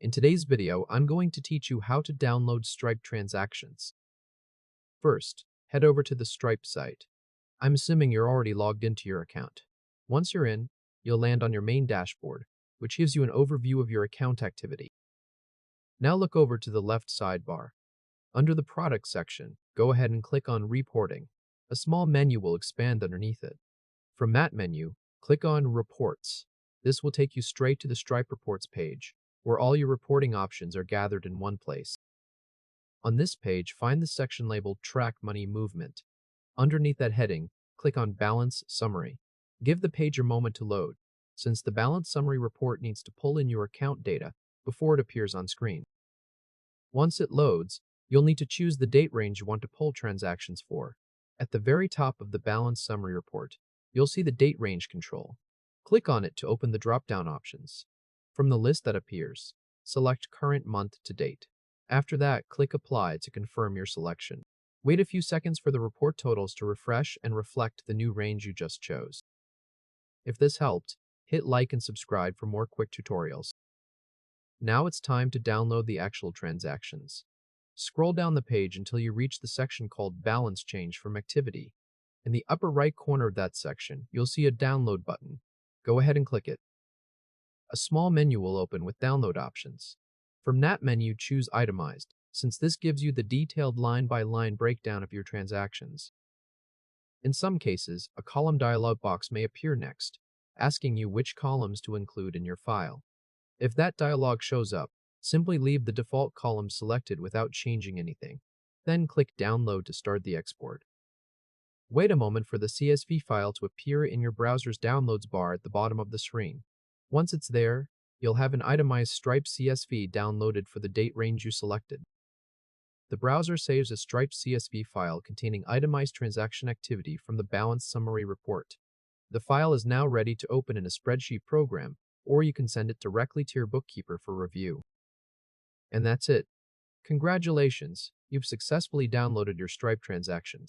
In today's video, I'm going to teach you how to download Stripe transactions. First, head over to the Stripe site. I'm assuming you're already logged into your account. Once you're in, you'll land on your main dashboard, which gives you an overview of your account activity. Now look over to the left sidebar. Under the Product section, go ahead and click on Reporting. A small menu will expand underneath it. From that menu, click on Reports. This will take you straight to the Stripe Reports page, where all your reporting options are gathered in one place. On this page, find the section labeled Track Money Movement. Underneath that heading, click on Balance Summary. Give the page a moment to load, since the Balance Summary report needs to pull in your account data before it appears on screen. Once it loads, you'll need to choose the date range you want to pull transactions for. At the very top of the Balance Summary report, you'll see the Date Range control. Click on it to open the drop-down options. From the list that appears, select Current Month to Date. After that, click Apply to confirm your selection. Wait a few seconds for the report totals to refresh and reflect the new range you just chose. If this helped, hit like and subscribe for more quick tutorials. Now it's time to download the actual transactions. Scroll down the page until you reach the section called Balance Change from Activity. In the upper right corner of that section, you'll see a download button. Go ahead and click it. A small menu will open with download options. From that menu, choose Itemized, since this gives you the detailed line-by-line breakdown of your transactions. In some cases, a column dialog box may appear next, asking you which columns to include in your file. If that dialog shows up, simply leave the default column selected without changing anything. Then click Download to start the export. Wait a moment for the CSV file to appear in your browser's downloads bar at the bottom of the screen. Once it's there, you'll have an itemized Stripe CSV downloaded for the date range you selected. The browser saves a Stripe CSV file containing itemized transaction activity from the Balance Summary report. The file is now ready to open in a spreadsheet program, or you can send it directly to your bookkeeper for review. And that's it. Congratulations, you've successfully downloaded your Stripe transactions.